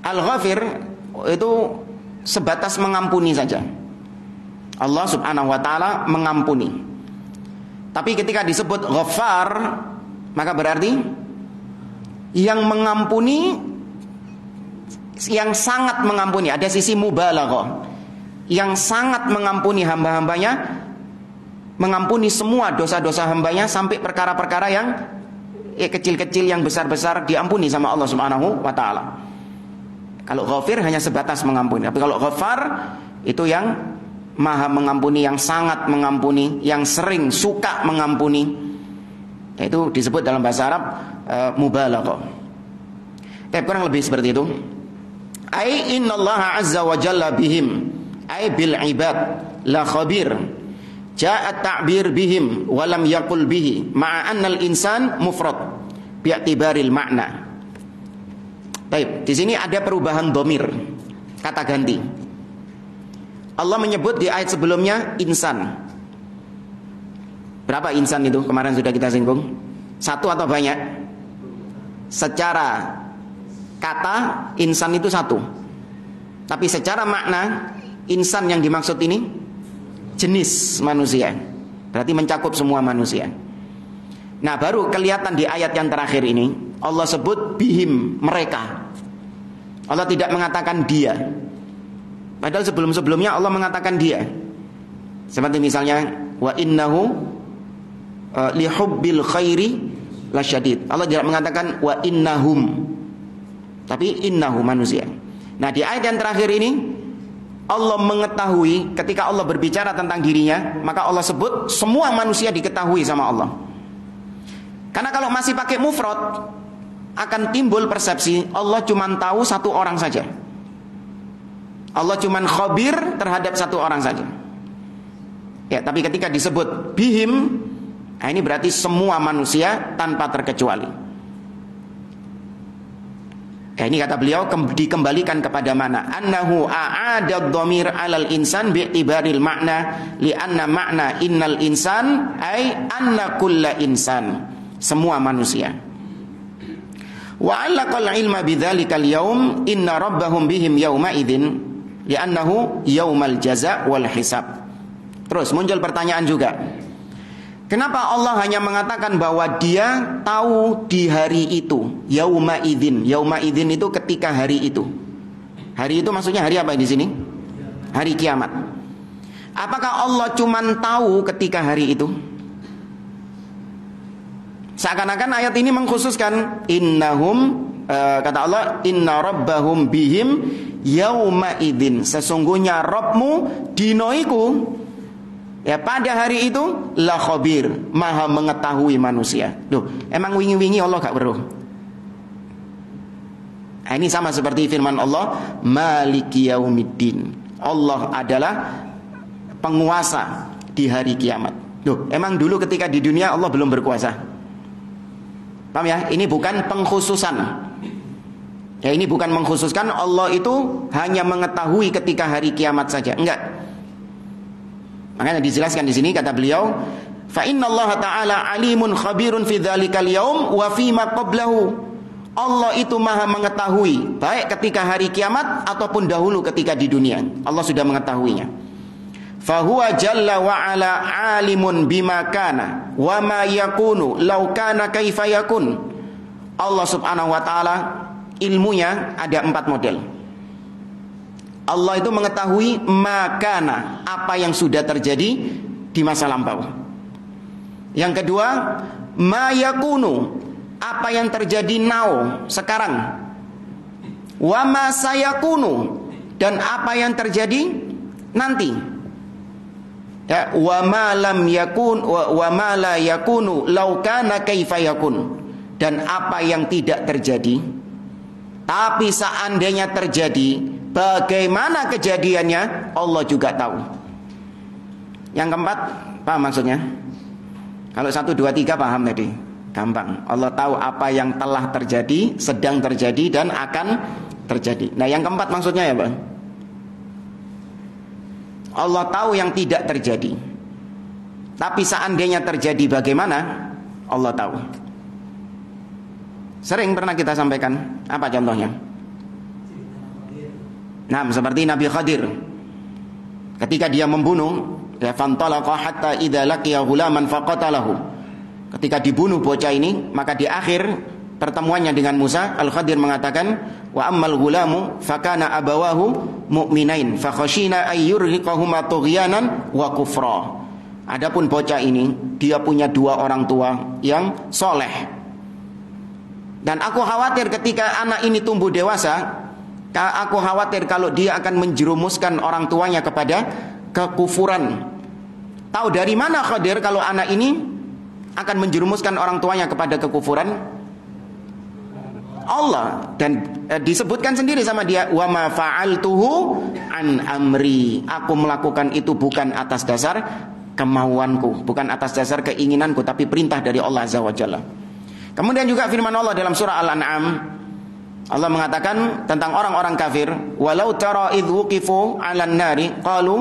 Speaker 1: Al-Ghafir itu sebatas mengampuni saja. Allah Subhanahu wa taala mengampuni. Tapi ketika disebut Ghaffar, maka berarti yang mengampuni, yang sangat mengampuni. Ada sisi mubalaghah, yang sangat mengampuni hamba-hambanya, mengampuni semua dosa-dosa hambanya sampai perkara-perkara kecil-kecil yang besar-besar diampuni sama Allah Subhanahu wa taala. Kalau Ghafir hanya sebatas mengampuni. Tapi kalau Ghaffar itu yang maha mengampuni, yang sangat mengampuni, yang sering suka mengampuni. Itu disebut dalam bahasa Arab mubalaghah. Kurang lebih seperti itu. Ai innallaha azza wa jalla bihim, ai bil ibad la khabir. Ja'a ta'bir bihim wa lam yaqul bihi ma'a anna al-insan mufrad bi'tibaril ma'na. Baik, di sini ada perubahan dhamir, kata ganti. Allah menyebut di ayat sebelumnya insan. Berapa insan itu? Kemarin sudah kita singgung. Satu atau banyak? Secara kata insan itu satu. Tapi secara makna insan yang dimaksud ini jenis manusia. Berarti mencakup semua manusia. Nah, baru kelihatan di ayat yang terakhir ini Allah sebut bihim, mereka. Allah tidak mengatakan dia. Padahal sebelum-sebelumnya Allah mengatakan dia. Seperti misalnya wa innahu lihubbil khairi lasyadid. Allah tidak mengatakan wa innahum, tapi innahu manusia. Nah, di ayat yang terakhir ini Allah mengetahui, ketika Allah berbicara tentang dirinya, maka Allah sebut semua manusia diketahui sama Allah. Karena kalau masih pakai mufrad, akan timbul persepsi Allah cuma tahu satu orang saja. Allah cuma khabir terhadap satu orang saja. Ya, tapi ketika disebut bihim, nah ini berarti semua manusia tanpa terkecuali. Ini kata beliau dikembalikan kepada mana? Annahu a'adad dhamir 'alal insan bi'tibaril ma'na li'anna ma'na innal insan ay anna kulla insan, semua manusia. Wa 'allaqal ilma bidzalikal yaum inna rabbahum bihim yauma idzin li'annahu yaumal jaza' wal hisab. Terus muncul pertanyaan juga. Kenapa Allah hanya mengatakan bahwa dia tahu di hari itu, yauma idzin. Yauma idzin itu ketika hari itu. Hari itu maksudnya hari apa di sini? Hari kiamat. Apakah Allah cuma tahu ketika hari itu? Seakan-akan ayat ini mengkhususkan innahum, kata Allah, inna rabbahum bihim yauma idzin. Sesungguhnya Rabbmu dinoiku, ya pada hari itu la khabir, maha mengetahui manusia. Loh, emang wingi-wingi Allah gak weruh? Nah, ini sama seperti firman Allah, Maliki yaumiddin. Allah adalah penguasa di hari kiamat. Loh, emang dulu ketika di dunia Allah belum berkuasa? Paham ya? Ini bukan pengkhususan. Ya, ini bukan mengkhususkan Allah itu hanya mengetahui ketika hari kiamat saja. Enggak. Makanya dijelaskan di sini kata beliau, fa innallaha ta'ala alimun khabirun fi dzalikal yaum wa fi ma qablahu. Allah itu maha mengetahui baik ketika hari kiamat ataupun dahulu ketika di dunia. Allah sudah mengetahuinya. Fa huwa jalla wa ala alimun bima kana wa ma yakunu law kana kaifa yakun. Allah Subhanahu wa taala ilmunya ada 4 model. Allah itu mengetahui makana, apa yang sudah terjadi di masa lampau. Yang kedua, ma yakunu, apa yang terjadi now, sekarang. Wa ma sayakunu, dan apa yang terjadi nanti. Ya, wa ma lam yakun wa ma la yakunu law kana kaifa yakun, dan apa yang tidak terjadi tapi seandainya terjadi, bagaimana kejadiannya Allah juga tahu. Yang keempat, paham maksudnya? Kalau 1, 2, 3 paham tadi, gampang. Allah tahu apa yang telah terjadi, sedang terjadi, dan akan terjadi. Nah, yang keempat maksudnya ya Bang, Allah tahu yang tidak terjadi, tapi seandainya terjadi bagaimana, Allah tahu. Sering pernah kita sampaikan. Apa contohnya? Nah, seperti Nabi Khadir. Ketika dia membunuh, ya fantalaqa hatta idza laqiya ghulaman faqatalahu. Ketika dibunuh bocah ini, maka di akhir pertemuannya dengan Musa, Al-Khadir mengatakan, wa ammal ghulamu fakana abawahu mu'minain fa khashina ay yurhiqahuma tughyanan wa kufra. Adapun bocah ini, dia punya 2 orang tua yang soleh. Dan aku khawatir ketika anak ini tumbuh dewasa, aku khawatir kalau dia akan menjerumuskan orang tuanya kepada kekufuran. Tahu dari mana Khadir kalau anak ini akan menjerumuskan orang tuanya kepada kekufuran? Allah. Dan disebutkan sendiri sama dia, wa ma fa'altuhu an amri. Aku melakukan itu bukan atas dasar kemauanku, bukan atas dasar keinginanku, tapi perintah dari Allah Azza wa Jalla. Kemudian juga firman Allah dalam surah Al-An'am, Allah mengatakan tentang orang-orang kafir, walau tara idh wuqifu 'alan nari qalu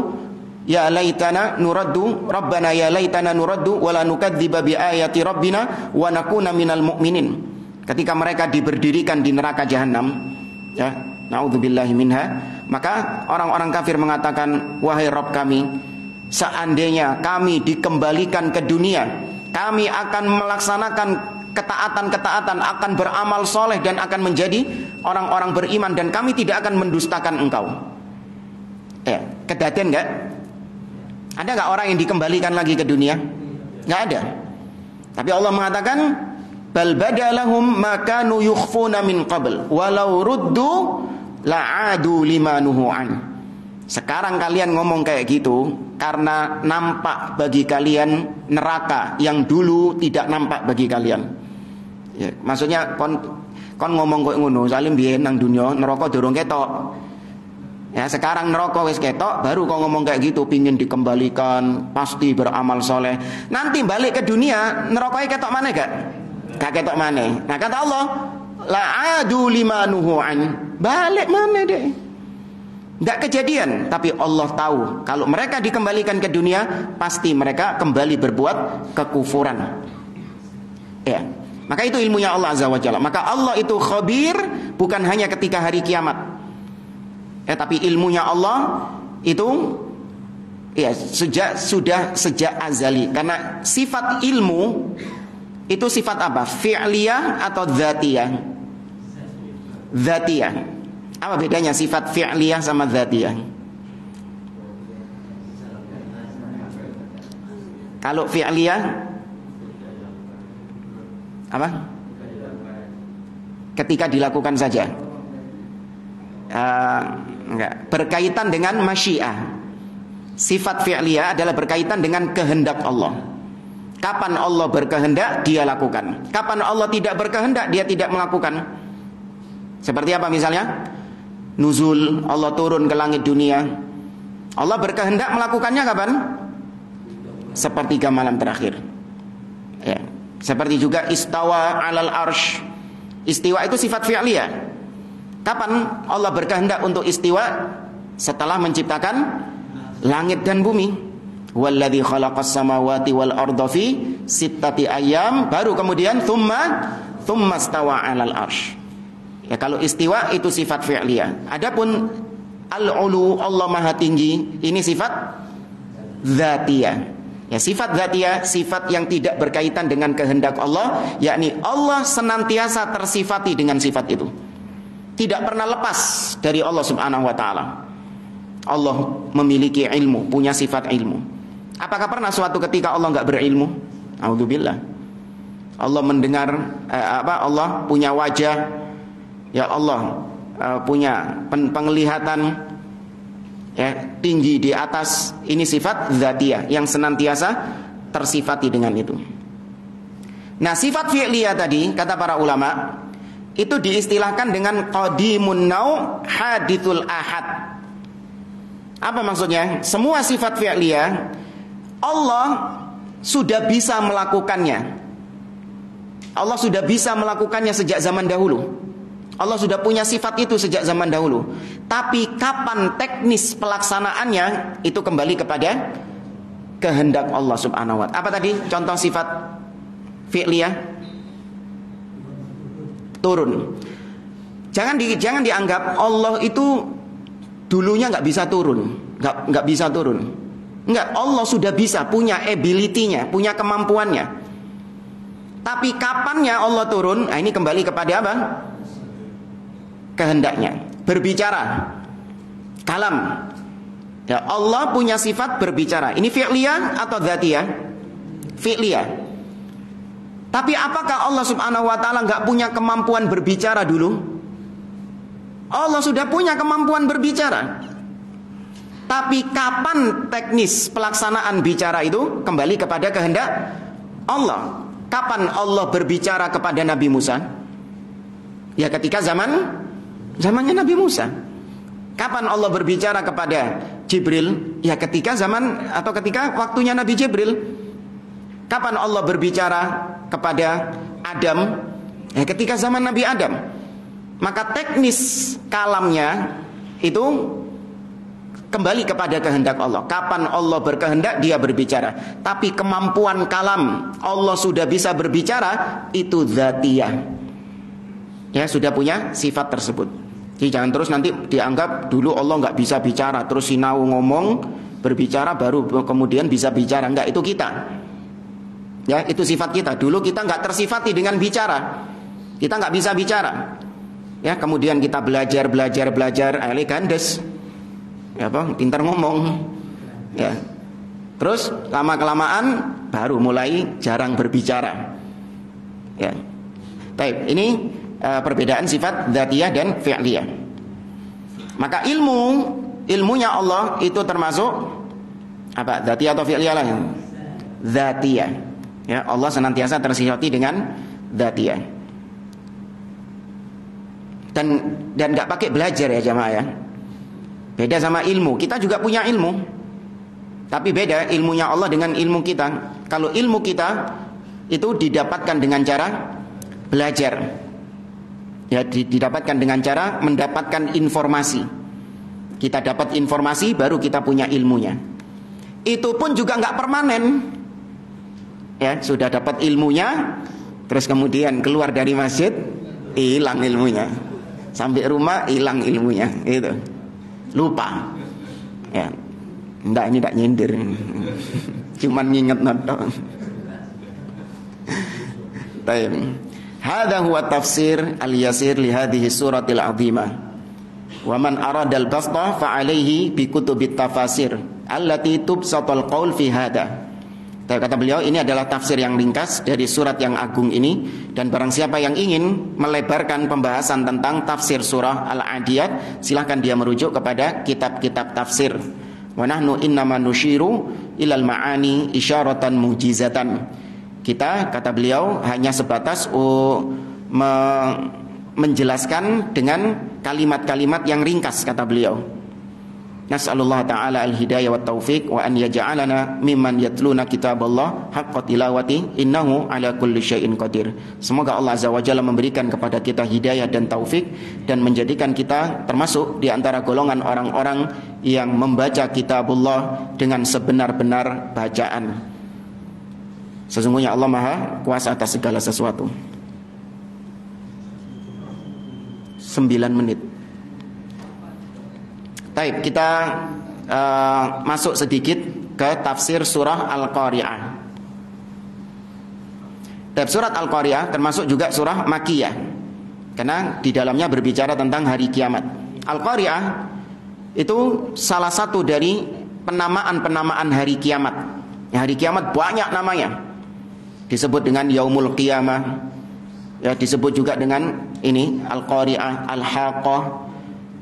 Speaker 1: ya laitana nuraddu rabbana ya laitana nuraddu wala nukadziba bi ayati rabbina wa nakuna minal mu'minin. Ketika mereka diberdirikan di neraka jahanam, ya, naudzubillahi minha, maka orang-orang kafir mengatakan, wahai Rabb kami, seandainya kami dikembalikan ke dunia, kami akan melaksanakan ketaatan-ketaatan, akan beramal soleh dan akan menjadi orang-orang beriman, dan kami tidak akan mendustakan engkau. Kedaden enggak? Ada enggak orang yang dikembalikan lagi ke dunia? Enggak ada. Tapi Allah mengatakan, bal badalahum ma kanu yukhfuna min qabl walau ruddu la'adu lima nuhu an. Sekarang kalian ngomong kayak gitu karena nampak bagi kalian neraka yang dulu tidak nampak bagi kalian. Ya, maksudnya kon ngomong kok ngono, salim biyen nang dunya neraka durung ketok. Ya, sekarang neraka wis ketok, baru kau ngomong kayak gitu, pingin dikembalikan, pasti beramal soleh. Nanti balik ke dunia, neraka ketok mana gak? Gak ketok mana. Nah kata Allah, la'adu lima nuhu an. Balik mana deh? Gak kejadian, tapi Allah tahu kalau mereka dikembalikan ke dunia, pasti mereka kembali berbuat kekufuran. Ya. Maka itu ilmunya Allah Azza wa Jalla. Maka Allah itu khabir bukan hanya ketika hari kiamat. Tapi ilmunya Allah itu ya sejak azali. Karena sifat ilmu itu sifat apa? Fi'liyah atau dzatiyah? Dzatiyah. Apa bedanya sifat fi'liyah sama dzatiyah? Kalau fi'liyah apa? Ketika dilakukan saja. Enggak. Berkaitan dengan masyiah. Sifat fi'liyah adalah berkaitan dengan kehendak Allah. Kapan Allah berkehendak, dia lakukan. Kapan Allah tidak berkehendak, dia tidak melakukan. Seperti apa misalnya? Nuzul, Allah turun ke langit dunia. Allah berkehendak melakukannya kapan? Sepertiga malam terakhir. Ya. Seperti juga istawa alal arsh. Istiwa itu sifat fi'liyah. Kapan Allah berkehendak untuk istiwa? Setelah menciptakan langit dan bumi. Walladzi khalaqas samawati wal arda fi sittati ayyam, baru kemudian thumma istawa alal arsh. Ya, kalau istiwa itu sifat fi'liyah. Adapun al-ulu, Allah Maha Tinggi, ini sifat dzatiyah. Ya, sifat dzatiyah, sifat yang tidak berkaitan dengan kehendak Allah, yakni Allah senantiasa tersifati dengan sifat itu. Tidak pernah lepas dari Allah Subhanahu wa taala. Allah memiliki ilmu, punya sifat ilmu. Apakah pernah suatu ketika Allah enggak berilmu? A'udzubillah. Allah mendengar Allah punya wajah. Ya Allah punya penglihatan, ya, tinggi di atas. Ini sifat dzatiyah yang senantiasa tersifati dengan itu. Nah, sifat fi'liyah tadi kata para ulama itu diistilahkan dengan qadimun nau' hadithul ahad. Apa maksudnya? Semua sifat fi'liyah Allah sudah bisa melakukannya. Allah sudah bisa melakukannya sejak zaman dahulu. Allah sudah punya sifat itu sejak zaman dahulu. Tapi kapan teknis pelaksanaannya itu kembali kepada kehendak Allah Subhanahu wa ta'ala. Apa tadi contoh sifat fi'liyah? Turun. Jangan dianggap Allah itu dulunya nggak bisa turun, nggak bisa turun. Enggak, Allah sudah bisa, punya ability-nya, punya kemampuannya. Tapi kapannya Allah turun? Nah, ini kembali kepada apa? Kehendaknya. Berbicara, kalam. Ya, Allah punya sifat berbicara. Ini fi'liyah atau dzatiyah? Fi'liyah. Tapi apakah Allah subhanahu wa ta'ala nggak punya kemampuan berbicara dulu? Allah sudah punya kemampuan berbicara. Tapi kapan teknis pelaksanaan bicara itu? Kembali kepada kehendak Allah. Kapan Allah berbicara kepada Nabi Musa? Ya ketika zamannya Nabi Musa. Kapan Allah berbicara kepada Jibril? Ya ketika ketika waktunya Nabi Jibril. Kapan Allah berbicara kepada Adam? Ya ketika zaman Nabi Adam. Maka teknis kalamnya itu kembali kepada kehendak Allah. Kapan Allah berkehendak, dia berbicara. Tapi kemampuan kalam Allah sudah bisa berbicara, itu dzatiyah. Ya sudah punya sifat tersebut. Jadi jangan terus nanti dianggap dulu Allah nggak bisa bicara, terus sinau ngomong, berbicara baru kemudian bisa bicara. Enggak, itu kita. Ya, itu sifat kita. Dulu kita nggak tersifati dengan bicara. Kita nggak bisa bicara. Ya, kemudian kita belajar, gandes. Ya, pintar ngomong. Ya. Terus lama-kelamaan baru mulai jarang berbicara. Ya. Baik, ini perbedaan sifat dzatiyah dan fi'liyah. Maka ilmunya Allah itu termasuk apa? Dzatiyah atau fi'liyah lah? Dzatiyah. Ya, Allah senantiasa tersifati dengan dzatiyah. Dan enggak pakai belajar ya jamaah ya. Beda sama ilmu. Kita juga punya ilmu. Tapi beda ilmunya Allah dengan ilmu kita. Kalau ilmu kita itu didapatkan dengan cara belajar. Ya, didapatkan dengan cara mendapatkan informasi. Kita dapat informasi baru kita punya ilmunya. Itu pun juga nggak permanen. Ya, sudah dapat ilmunya, terus kemudian keluar dari masjid, hilang ilmunya. Sampai rumah hilang ilmunya, itu. Lupa. Ya. Ini enggak nyindir. Cuman nginget nonton. Baik. Hadha huwa tafsir al-yasir li hadhihi suratil azimah. Wa man arada al-basta fa alayhi bi kutubit tafasir allati tubsatul qaul fi hadha. Kata beliau, ini adalah tafsir yang ringkas dari surat yang agung ini, dan barang siapa yang ingin melebarkan pembahasan tentang tafsir surah Al-Adiyat, silahkan dia merujuk kepada kitab-kitab tafsir. Wa nahnu innama nushiru ilal ma'ani isyaratan mujizatan. Kita, kata beliau, hanya sebatas menjelaskan dengan kalimat-kalimat yang ringkas, kata beliau. Nas'alullah ta'ala al-hidayah wa taufiq wa an yaj'alana mimman yatluna kitaballah haqqa tilawati innahu ala kulli syai'in qadir. Semoga Allah Azza wa Jalla memberikan kepada kita hidayah dan taufik dan menjadikan kita termasuk di antara golongan orang-orang yang membaca kitabullah dengan sebenar-benar bacaan. Sesungguhnya Allah Maha Kuasa atas segala sesuatu. 9 menit. Baik, kita masuk sedikit ke tafsir surah Al-Qari'ah. Dan surat Al-Qari'ah termasuk juga surah Makkiyah, karena di dalamnya berbicara tentang hari kiamat. Al-Qari'ah itu salah satu dari penamaan-penamaan hari kiamat. Ya, hari kiamat banyak namanya. Disebut dengan Yaumul Qiyamah. Ya, disebut juga dengan ini Al-Qari'ah, Al-Haqqah,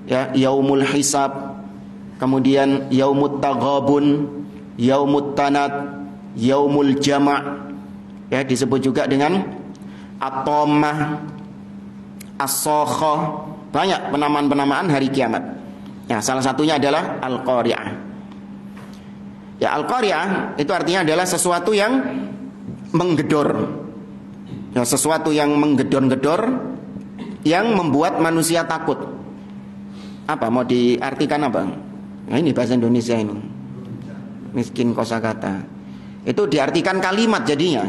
Speaker 1: ya, Yaumul Hisab, kemudian Yaumut Taghabun, Yaumut Tanad, Yaumul Jama'. Ya, disebut juga dengan At-Tammah, As-Sakhah. Banyak penamaan-penamaan hari kiamat. Ya, salah satunya adalah Al-Qari'ah. Ya, Al-Qari'ah itu artinya adalah sesuatu yang menggedor. Ya, sesuatu yang menggedor-gedor, yang membuat manusia takut. Apa mau diartikan apa? Nah, ini bahasa Indonesia ini. Miskin kosakata. Itu diartikan kalimat jadinya.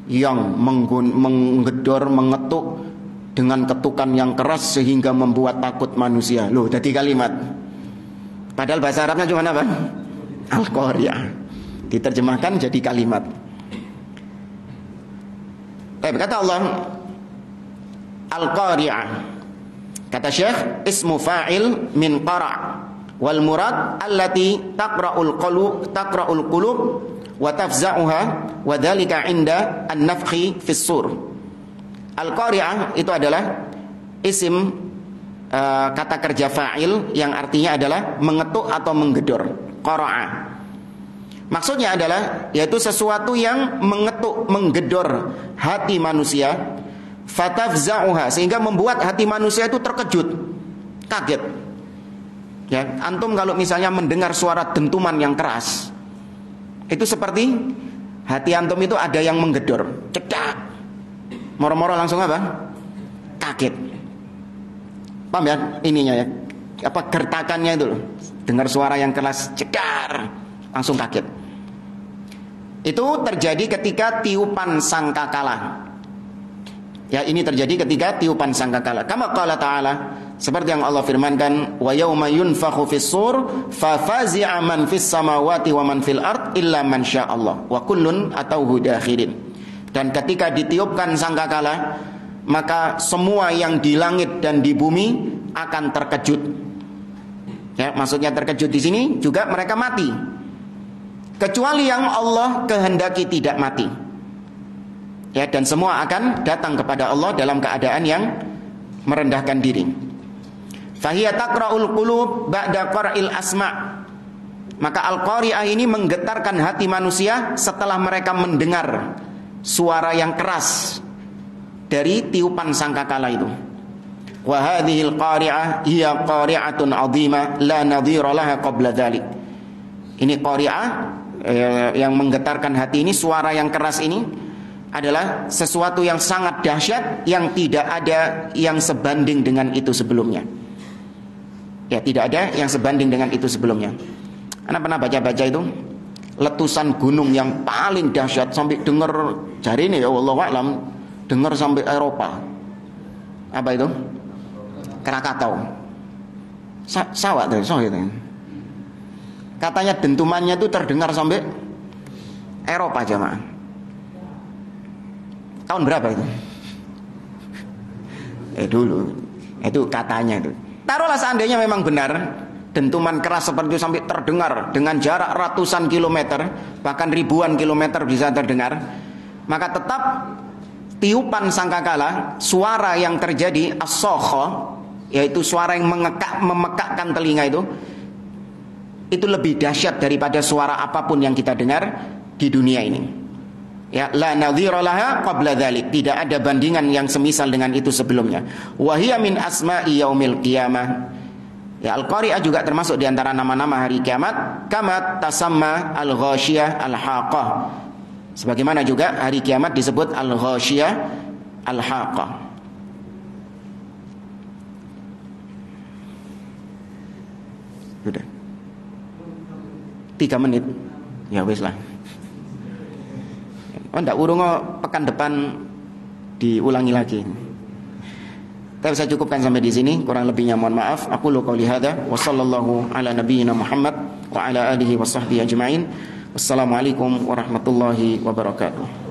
Speaker 1: Yang menggedor, mengetuk dengan ketukan yang keras sehingga membuat takut manusia. Loh, jadi kalimat. Padahal bahasa Arabnya cuma apa? Al-Qari'ah. Diterjemahkan jadi kalimat. Kata Allah, Al-Qari'ah. Kata Syekh, ismu fa'il min qara' wal murad allati taqra'ul qulub wa tafza'uha wa dzalika 'inda an-nafkhi fis sur. Al-qari'ah itu adalah isim kata kerja fa'il yang artinya adalah mengetuk atau menggedor. Qara'a. Maksudnya adalah yaitu sesuatu yang mengetuk, menggedor hati manusia, fatafza'uha, sehingga membuat hati manusia itu terkejut, kaget. Ya, antum kalau misalnya mendengar suara dentuman yang keras, itu seperti hati antum itu ada yang menggedor, cedak. Moro-moro langsung apa? Kaget. Paham ya ininya ya? Apa gertakannya itu loh. Dengar suara yang keras, cedar, langsung kaget. Itu terjadi ketika tiupan sangkakala. Ya, ini terjadi ketika tiupan sangkakala. Kama qala ta'ala, seperti yang Allah firmankan, wa yauma yunfakhu fis-sur fa fazi'a man fis samawati wa man fil ard illa man sya'allah wa kullun atauhu dakhirin. Dan ketika ditiupkan sangkakala, maka semua yang di langit dan di bumi akan terkejut. Ya, maksudnya terkejut di sini juga mereka mati. Kecuali yang Allah kehendaki tidak mati. Ya, dan semua akan datang kepada Allah dalam keadaan yang merendahkan diri. Fahiya taqra'ul qulub ba'da qara'il asma'. Maka al-qari'ah ini menggetarkan hati manusia setelah mereka mendengar suara yang keras dari tiupan sangkakala itu. Wa hadhil qari'ah hiya qari'atun 'azimah la nadhira laha qabla dzalik. Ini qari'ah yang menggetarkan hati ini, suara yang keras ini adalah sesuatu yang sangat dahsyat yang tidak ada yang sebanding dengan itu sebelumnya. Ya, tidak ada yang sebanding dengan itu sebelumnya. Anda pernah baca-baca itu letusan gunung yang paling dahsyat sampai dengar jari ini ya wallahu a'lam, dengar sampai Eropa. Apa itu? Krakatau. Sawah tuh, itu. Katanya dentumannya itu terdengar sampai Eropa jemaah. Tahun berapa itu? Dulu. Itu katanya itu. Taruhlah seandainya memang benar dentuman keras seperti itu sampai terdengar dengan jarak ratusan kilometer, bahkan ribuan kilometer bisa terdengar, maka tetap tiupan sangkakala, suara yang terjadi as-sokho, yaitu suara yang memekakkan telinga itu lebih dahsyat daripada suara apapun yang kita dengar di dunia ini. Ya, la nadhira laha qabla dzalik, tidak ada bandingan yang semisal dengan itu sebelumnya. Wa hiya min asma'i yaumil qiyamah. Ya, al-qari'ah juga termasuk di antara nama-nama hari kiamat, kama tasamma al-ghasyiyah al-haqah. Sebagaimana juga hari kiamat disebut al-ghasyiyah al-haqah. Sudah 3 menit. Ya wis lah. Ndak urung pekan depan diulangi lagi. Tapi saya cukupkan sampai di sini, kurang lebihnya mohon maaf. Aku qouli hadza wa sallallahu ala nabiyyina Muhammad wa ala alihi wa sahbihi ajma'in. Wassalamualaikum warahmatullahi wabarakatuh.